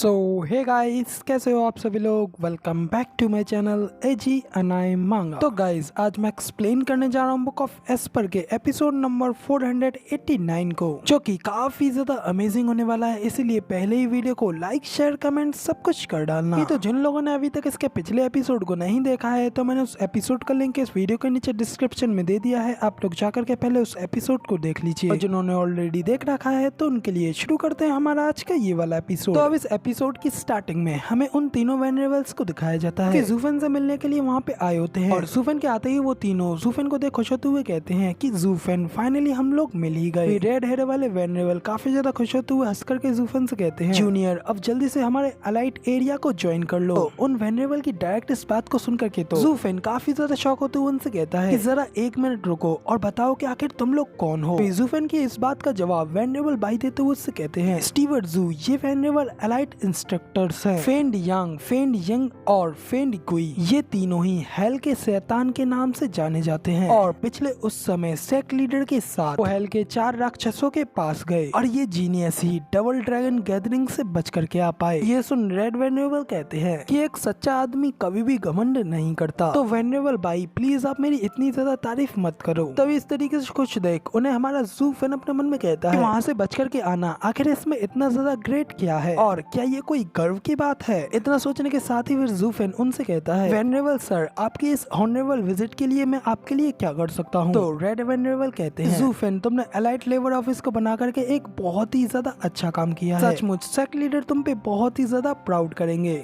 सो hey guys, कैसे हो आप सभी लोग। Welcome back to my channel एजी अनाई मांगा। तो गाइस, आज मैं एक्सप्लेन करने जा रहा हूँ बुक ऑफ एस्पर के एपिसोड नंबर 489 को, जो कि काफी ज्यादा अमेजिंग होने वाला है। इसीलिए पहले ही वीडियो को लाइक शेयर कमेंट सब कुछ कर डालना। तो जिन लोगों ने अभी तक इसके पिछले एपिसोड को नहीं देखा है, तो मैंने उस एपिसोड का लिंक इस वीडियो के नीचे डिस्क्रिप्शन में दे दिया है। आप लोग जाकर के पहले उस एपिसोड को देख लीजिए, और जिन्होंने ऑलरेडी देख रखा है तो उनके लिए शुरू करते हैं हमारा आज का ये वाला एपिसोड। तो अब इस एपिसोड की स्टार्टिंग में हमें उन तीनों वेनरेबल्स को दिखाया जाता है कि जूफेन से मिलने के लिए वहाँ पे आए होते हैं, और जूफेन के आते ही वो तीनों जूफेन को देख खुश होते हुए कहते हैं कि जूफेन फाइनली हम लोग मिल ही गए। रेड हेयर वाले वेनरेबल काफी ज्यादा खुश होते हुए हंस करके जूफेन से कहते हैं, जूनियर अब जल्दी से हमारे अलाइट एरिया को ज्वाइन कर लो। तो उन वेनरेबल की डायरेक्ट इस बात को सुन करके तो जूफेन काफी ज्यादा शॉक होते हुए उनसे कहता है कि जरा 1 मिनट रुको और बताओ कि आखिर तुम लोग कौन हो। जूफेन की इस बात का जवाब वेनरेबल बाई देते हुए उससे कहते हैं, स्टीवर्ट जू, ये वेनरेबल अलाइट इंस्ट्रक्टर्स हैं। फेंड यंग और फेंड गुई, ये तीनों ही हेल के शैतान के नाम से जाने जाते हैं, और पिछले उस समय सेक्ट लीडर के साथ वो हेल के 4 राक्षसों के पास गए, और ये जीनियस ही डबल ड्रैगन गैदरिंग से बच करके आ पाए। ये सुन रेड वेनरेबल कहते हैं कि एक सच्चा आदमी कभी भी घमंड नहीं करता। तो वेनरेबल भाई, प्लीज आप मेरी इतनी ज्यादा तारीफ मत करो। तभी इस तरीके से कुछ देख उन्हें हमारा जूफेन अपने मन में कहता है, वहाँ से बच करके आना आखिर इसमें इतना ज्यादा ग्रेट क्या है, और क्या ये कोई गर्व की बात है। इतना सोचने के साथ ही फिर जूफेन उनसे कहता है, वेनरेबल सर, आपकी इस ऑनरेबल विजिट के लिए मैं आपके लिए क्या कर सकता हूँ। तो रेड वेनरेबल कहते हैं, जूफेन तुमने एलाइट लेबर ऑफिस को बना करके एक बहुत ही ज्यादा अच्छा काम किया है। सचमुच सेक्ट लीडर तुम पे बहुत ही ज्यादा प्राउड करेंगे।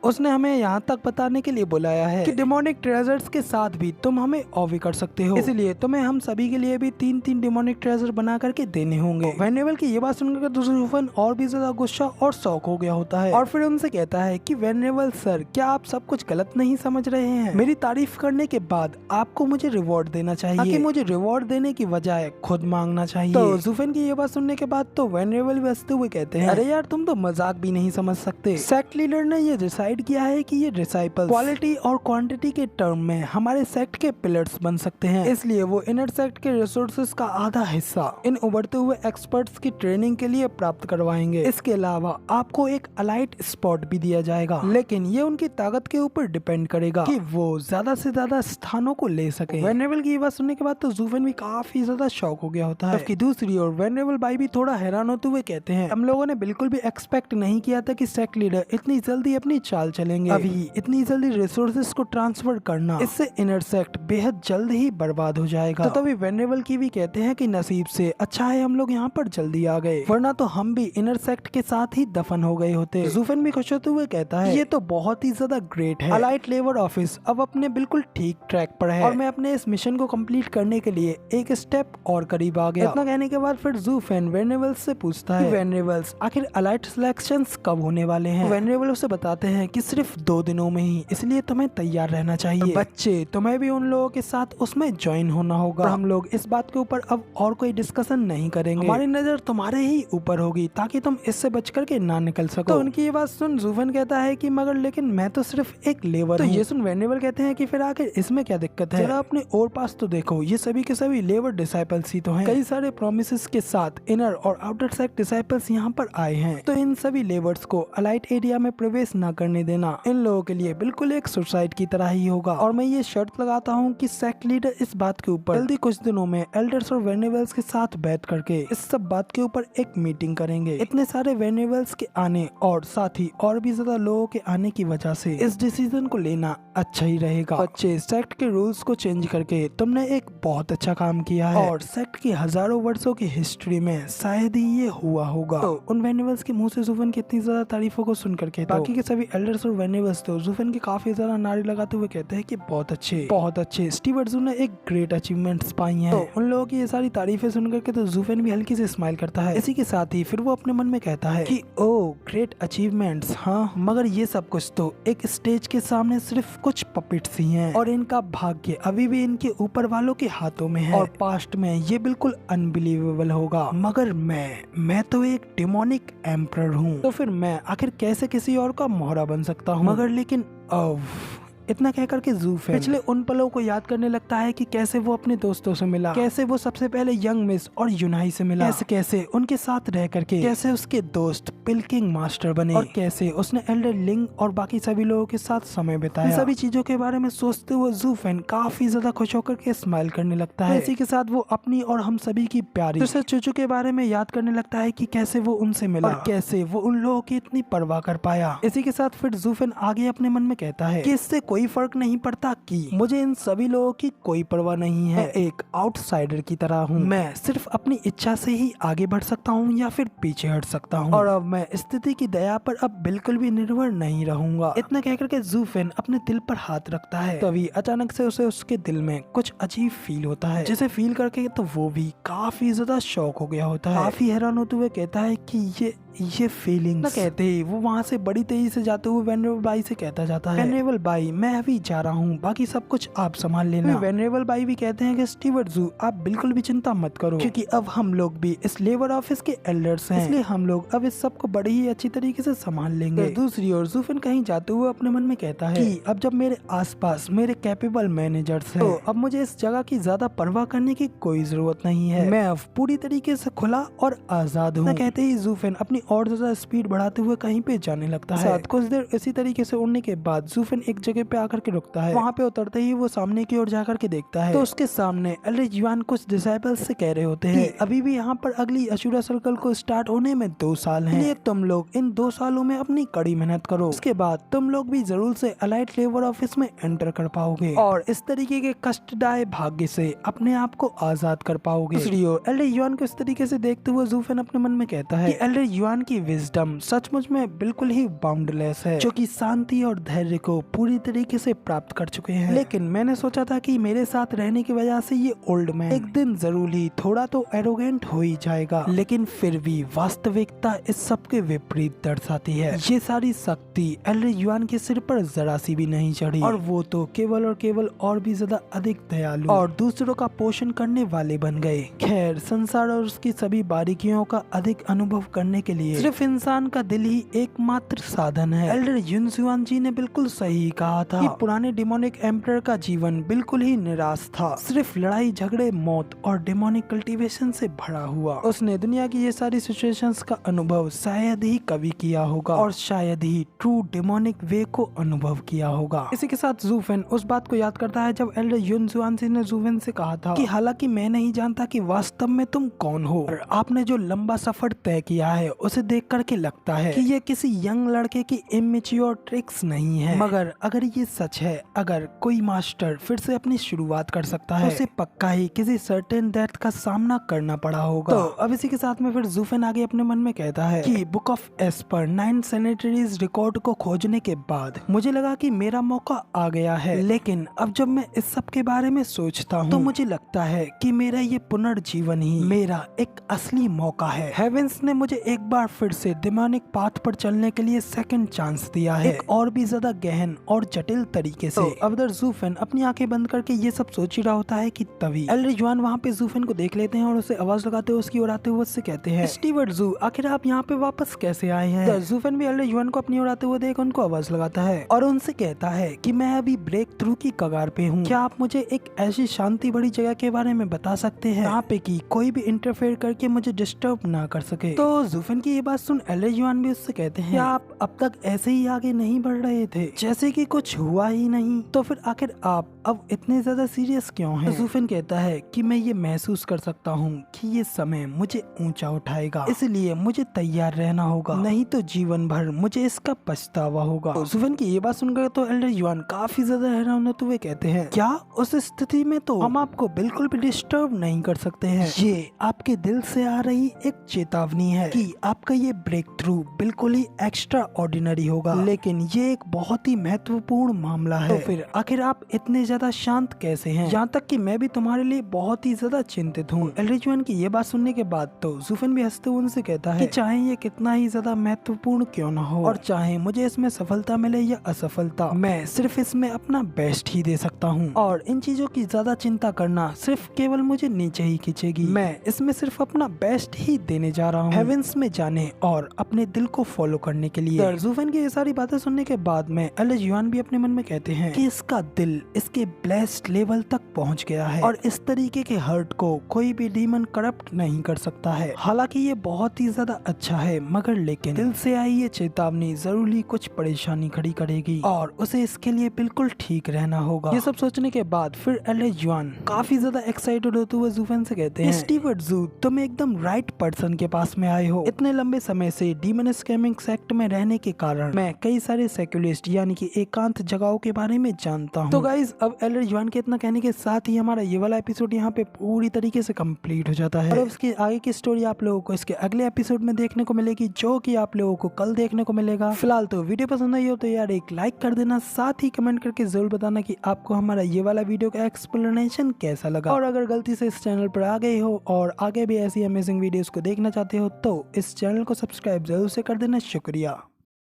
उसने हमें यहाँ तक बताने के लिए बुलाया है कि डिमोनिक ट्रेजर्स के साथ भी तुम हमें ऑवी कर सकते हो, इसलिए तुम्हें हम सभी के लिए भी 3-3 डिमोनिक ट्रेजर बना करके देने होंगे। वेनरेबल की ये बात सुनकर दूसरा जूफेन और भी ज्यादा गुस्सा और शौक हो गया होता है, और फिर उनसे कहता है कि वेनरेबल सर, क्या आप सब कुछ गलत नहीं समझ रहे हैं। मेरी तारीफ करने के बाद आपको मुझे रिवॉर्ड देना चाहिए, ताकि मुझे रिवॉर्ड देने की बजाय खुद मांगना चाहिए। तो जूफेन की ये बात सुनने के बाद तो वेनरेबल भी हंसते हुए कहते हैं, अरे यार, तुम तो मजाक भी नहीं समझ सकते। सेक्ट लीडर ने ये डिसाइड किया है कि ये डिसाइपल्स क्वालिटी और क्वांटिटी के टर्म में हमारे सेक्ट के पिलर्स बन सकते हैं, इसलिए वो इनर सेक्ट के रिसोर्सेज का आधा हिस्सा इन उभरते हुए एक्सपर्ट्स की ट्रेनिंग के लिए प्राप्त करवाएंगे। इसके अलावा आपको एक अलाइट स्पॉट भी दिया जाएगा, लेकिन ये उनकी ताकत के ऊपर डिपेंड करेगा कि वो ज्यादा से ज्यादा स्थानों को ले सके। वेनरेबल की ये बात सुनने के बाद तो जूफेन भी काफी ज्यादा शॉक हो गया होता है। दूसरी ओर वेनरेबल भाई भी थोड़ा हैरान होते हुए कहते हैं, हम लोगों ने बिल्कुल भी एक्सपेक्ट नहीं किया था कि सेक्ट लीडर इतनी जल्दी अपनी चाल चलेंगे। अभी इतनी जल्दी रिसोर्सेज को ट्रांसफर करना, इससे इनर सेक्ट बेहद जल्द ही बर्बाद हो जाएगा। तो तभी वेनरेबल की भी कहते हैं कि नसीब से अच्छा है हम लोग यहाँ पर जल्दी आ गए, वरना तो हम भी इनर सेक्ट के साथ ही दफन हो गए होते। जूफेन भी खुश होते हुए कहता है, ये तो बहुत ही ज्यादा ग्रेट है। अलाइट लेबर ऑफिस अब अपने बिल्कुल ठीक ट्रैक पर है, और मैं अपने इस मिशन को कंप्लीट करने के लिए एक स्टेप और करीब आ गया। इतना कहने के बाद फिर जूफेन वेनरेबल से पूछता है, वेनरेबल्स, आखिर अलाइट सिलेक्शंस कब होने वाले हैं। वेनरेबल उसे बताते हैं कि सिर्फ 2 दिनों में ही, इसलिए तुम्हें तैयार रहना चाहिए। बच्चे, तुम्हें भी उन लोगों के साथ उसमें ज्वाइन होना होगा, और हम लोग इस बात के ऊपर अब और कोई डिस्कशन नहीं करेंगे। हमारी नजर तुम्हारे ही ऊपर होगी, ताकि तुम इससे बच करके ना निकल सको। तो उनकी ये बात सुन जूफेन कहता है कि मगर लेकिन मैं तो सिर्फ एक लेबर हूं। तो ये सुन वेनरेबल कहते हैं कि फिर आखिर इसमें क्या दिक्कत है, जरा अपने और पास तो देखो, ये सभी के सभी लेबर डिसाइपल्स ही तो हैं। कई सारे प्रोमिसेस के साथ इनर और आउटर सेक्ट डिसाइपल्स यहाँ पर आए हैं, तो इन सभी लेबर्स को अलाइट एरिया में प्रवेश न करने देना इन लोगों के लिए बिल्कुल एक सुसाइड की तरह ही होगा। और मैं ये शर्त लगाता हूँ कि सेक्ट लीडर इस बात के ऊपर जल्दी कुछ दिनों में एल्डर्स और वेनरेबल्स के साथ बैठ करके इस सब बात के ऊपर एक मीटिंग करेंगे। इतने सारे वेनरेबल्स के आने और साथ ही और भी ज्यादा लोगों के आने की वजह से इस डिसीजन को लेना अच्छा ही रहेगा। बच्चे, सेक्ट के रूल्स को चेंज करके तुमने एक बहुत अच्छा काम किया है, और सेक्ट की हजारों वर्षों की हिस्ट्री में शायद ही ये हुआ होगा। तो उन वेनरेबल्स के मुंह से जूफेन की इतनी ज्यादा तारीफों को सुन करके बाकी के सभी एल्डर्स और वेनरेबल्स तो जूफेन की काफी ज्यादा नारी लगाते हुए कहते हैं कि बहुत अच्छे स्टीवर्ट जू ने एक ग्रेट अचीवमेंट्स पाई हैं। तो उन लोगों की ये सारी तारीफें सुन करके तो जूफेन भी हल्की से स्माइल करता है। इसी के साथ ही फिर वो अपने मन में कहता है कि ओह ग्रेट अचीवमेंट्स, हाँ, मगर ये सब कुछ तो एक स्टेज के सामने सिर्फ कुछ पपेट्स ही हैं, और इनका भाग्य अभी भी इनके ऊपर वालों के हाथों में है, और पास्ट में ये बिल्कुल अनबिलीवेबल होगा। मगर मैं तो एक डिमोनिक एम्परर हूँ, तो फिर मैं आखिर कैसे किसी और का मोहरा बन सकता हूँ। मगर लेकिन इतना कहकर के जूफेन पिछले उन पलों को याद करने लगता है कि कैसे वो अपने दोस्तों से मिला, कैसे वो सबसे पहले यंग मिस और यूनाई से मिला, कैसे उनके साथ रह करके कैसे उसके दोस्त पिल्किंग मास्टर बने और कैसे उसने एल्डर लिंग और बाकी सभी लोगों के साथ समय बिताया। सभी चीजों के बारे में सोचते हुए जूफेन काफी ज्यादा खुश होकर के स्माइल करने लगता है। इसी के साथ वो अपनी और हम सभी की प्यारी चूचू के बारे में याद करने लगता है कि कैसे वो उनसे मिला और कैसे वो उन लोगों की इतनी परवाह कर पाया। इसी के साथ फिर जूफेन आगे अपने मन में कहता है कि इससे कोई फर्क नहीं पड़ता कि मुझे इन सभी लोगों की कोई परवाह नहीं है, एक आउटसाइडर की तरह हूँ, मैं सिर्फ अपनी इच्छा से ही आगे बढ़ सकता हूँ या फिर पीछे हट सकता हूँ और अब मैं स्थिति की दया पर अब बिल्कुल भी निर्भर नहीं रहूंगा। इतना कहकर के जूफेन अपने दिल पर हाथ रखता है। तभी अचानक से उसे उसके दिल में कुछ अजीब फील होता है, जिसे फील करके तो वो भी काफी ज्यादा शॉक हो गया होता है। काफी हैरान होते हुए कहता है कि ये फीलिंग्स कहते ही वो वहाँ से बड़ी तेजी से जाते हुए वेनरेबल बाई से कहता जाता है, वेनरेबल बाई मैं अभी जा रहा हूँ, बाकी सब कुछ आप संभाल लेना। वेनरेबल बाई भी कहते हैं कि स्टीवर्ट जू आप बिल्कुल भी चिंता मत करो, क्योंकि अब हम लोग भी इस लेबर ऑफिस के एल्डर्स हैं, इसलिए हम लोग अब इस सब को बड़ी ही अच्छी तरीके से संभाल लेंगे। दूसरी ओर जूफेन कहीं जाते हुए अपने मन में कहता है कि अब जब मेरे आसपास मेरे कैपेबल मैनेजर्स हैं, तो अब मुझे इस जगह की ज्यादा परवाह करने की कोई जरूरत नहीं है, मैं अब पूरी तरीके से खुला और आजाद हूँ। कहते ही जूफेन अपनी और ज्यादा स्पीड बढ़ाते हुए कहीं पे जाने लगता है। साथ कुछ देर इसी तरीके से उड़ने के बाद जूफेन एक जगह पे आकर के रुकता है। वहाँ पे उतरते ही वो सामने की ओर जाकर के देखता है तो उसके सामने एल्डर युआन कुछ डिसाइबल्स से कह रहे होते हैं अभी भी यहाँ पर अगली अशुरा सर्कल को स्टार्ट होने में 2 साल हैं, इसलिए तुम लोग इन 2 सालों में अपनी कड़ी मेहनत करो, उसके बाद तुम लोग भी जरूर से अलाइट लेबर ऑफिस में एंटर कर पाओगे और इस तरीके के कष्टदायी भाग्य से अपने आप को आजाद कर पाओगे। दूसरी ओर एल्डर युआन को इस तरीके से देखते हुए जूफेन अपने मन में कहता है कि एल्डर युआन की विजडम सचमुच में बिल्कुल ही बाउंडलेस है, जो कि शांति और धैर्य को पूरी तरीके से प्राप्त कर चुके हैं, लेकिन मैंने सोचा था कि मेरे साथ रहने की वजह से ये ओल्ड मैन एक दिन जरूर ही थोड़ा तो एरोगेंट हो ही जाएगा, लेकिन फिर भी वास्तविकता इस सब के विपरीत दर्शाती है। ये सारी शक्ति एल्डर युआन के सिर पर जरा सी भी नहीं चढ़ी और वो तो केवल और केवल और भी ज्यादा अधिक दयालु और दूसरों का पोषण करने वाले बन गए। खैर संसार और उसकी सभी बारीकियों का अधिक अनुभव करने के लिए सिर्फ इंसान का दिल ही एकमात्र साधन है। एल्डर युनजुआन जी ने बिल्कुल सही कहा था कि पुराने डिमोनिक एम्परर का जीवन बिल्कुल ही निराश था, सिर्फ लड़ाई झगड़े मौत और डिमोनिक कल्टीवेशन से भरा हुआ। उसने दुनिया की ये सारी सिचुएशंस का अनुभव शायद ही कभी किया होगा और शायद ही ट्रू डिमोनिक वे को अनुभव किया होगा। इसी के साथ जूफेन उस बात को याद करता है जब एल्डर युनजुआन जी ने जूफेन से कहा था कि हालांकि मैं नहीं जानता कि वास्तव में तुम कौन हो, और आपने जो लंबा सफर तय किया है उसे देख करके लगता है कि ये किसी यंग लड़के की इमेच्योर ट्रिक्स नहीं है, मगर अगर ये सच है, अगर कोई मास्टर फिर से अपनी शुरुआत कर सकता है, तो उसे पक्का ही किसी सर्टेन डेथ का सामना करना पड़ा होगा। तो अब इसी के साथ में फिर जूफेन आगे अपने मन में कहता है कि book of Esper 9 sanitaries record को खोजने के बाद मुझे लगा कि मेरा मौका आ गया है, लेकिन अब जब मैं इस सब के बारे में सोचता हूँ तो मुझे लगता है कि मेरा ये पुनर्जीवन ही मेरा एक असली मौका है। हेवेंस ने मुझे एक बार फिर से डिमोनिक पाथ पर चलने के लिए सेकंड चांस दिया है, एक और भी ज्यादा गहन और जटिल तरीके से। अब उधर जूफेन अपनी आंखें बंद करके ये सब सोच ही रहा होता है कि तभी एल्डर युआन वहाँ पे जूफेन को देख लेते हैं और उसे आवाज लगाते हुए उसकी ओर आते हुए उससे कहते हैं स्टीवर्ट जू आखिर आप यहाँ पे वापस कैसे आए हैं। जूफेन भी एल्डर युआन को अपनी ओर आते हुए देख उनको आवाज लगाता है और उनसे कहता है कि मैं अभी ब्रेक थ्रू की कगार पे हूँ, क्या आप मुझे एक ऐसी शांति भरी जगह के बारे में बता सकते हैं यहाँ पे कि कोई भी इंटरफेयर करके मुझे डिस्टर्ब ना कर सके। तो जूफेन की ये बात सुन एल्डर युआन भी उससे कहते हैं आप अब तक ऐसे ही आगे नहीं बढ़ रहे थे, जैसे कि कुछ हुआ ही नहीं, तो फिर आखिर आप अब इतने ज्यादा सीरियस क्यों हैं? जूफेन कहता है कि मैं ये महसूस कर सकता हूँ कि ये समय मुझे ऊंचा उठाएगा, इसलिए मुझे तैयार रहना होगा, नहीं तो जीवन भर मुझे इसका पछतावा होगा। तो जूफेन की ये बात सुनकर तो एल्डर युआन काफी ज्यादा हैरान होते हुए कहते हैं क्या उस स्थिति में तो हम आपको बिल्कुल भी डिस्टर्ब नहीं कर सकते हैं, ये आपके दिल से आ रही एक चेतावनी है कि आपका ये ब्रेक थ्रू बिल्कुल ही एक्स्ट्रा ऑर्डिनरी होगा, लेकिन ये एक बहुत ही महत्वपूर्ण मामला है। तो फिर आखिर आप इतने ज्यादा शांत कैसे हैं? यहाँ तक कि मैं भी तुम्हारे लिए बहुत ही ज्यादा चिंतित हूँ। एल्डर युआन की ये बात सुनने के बाद तो जूफेन भी हंसते हुए उनसे कहता है कि चाहे ये कितना ही ज्यादा महत्वपूर्ण क्यों ना हो और चाहे मुझे इसमें सफलता मिले या असफलता, मैं सिर्फ इसमें अपना बेस्ट ही दे सकता हूँ और इन चीजों की ज्यादा चिंता करना सिर्फ केवल मुझे नीचे ही खींचेगी। मैं इसमें सिर्फ अपना बेस्ट ही देने जा रहा हूँ। हेवेंस में जाने जाने और अपने दिल को फॉलो करने के लिए। जूफेन की ये सारी बातें सुनने के बाद में एलिस युआन भी अपने मन में कहते हैं कि इसका दिल इसके ब्लेस्ड लेवल तक पहुंच गया है और इस तरीके के हर्ट को कोई भी डीमन करप्ट नहीं कर सकता है। हालांकि ये बहुत ही ज्यादा अच्छा है, मगर लेकिन दिल से आई ये चेतावनी जरूर ही कुछ परेशानी खड़ी करेगी और उसे इसके लिए बिल्कुल ठीक रहना होगा। ये सब सोचने के बाद फिर एलिस युआन काफी ज्यादा एक्साइटेड होते हुए जूफेन से कहते हैं, स्टीवर्ट जू, तुम एकदम राइट पर्सन के पास में आए हो। इतने लंबे समय से डीमन स्कैमिंग सेक्ट में रहने के कारण मैं कई सारे सेक्युलिस्ट यानी कि एकांत जगहों के बारे में जानता हूँ। तो गाइज अब एलिस युआन के इतना कहने के साथ ही हमारा ये वाला एपिसोड यहाँ पे पूरी तरीके से कंप्लीट हो जाता है और उसके आगे की स्टोरी आप लोगों को इसके अगले एपिसोड में देखने को मिलेगी, जो कि आप लोगों को कल देखने को मिलेगा। फिलहाल तो वीडियो पसंद आई हो तो यार एक लाइक कर देना, साथ ही कमेंट करके जरूर बताना कि आपको हमारा ये वाला वीडियो का एक्सप्लेनेशन कैसा लगा। और अगर गलती से इस चैनल पर आ गए हो और आगे भी ऐसी अमेजिंग वीडियोस को देखना चाहते हो तो इस चैनल को सब्सक्राइब जरूर से कर देना। शुक्रिया।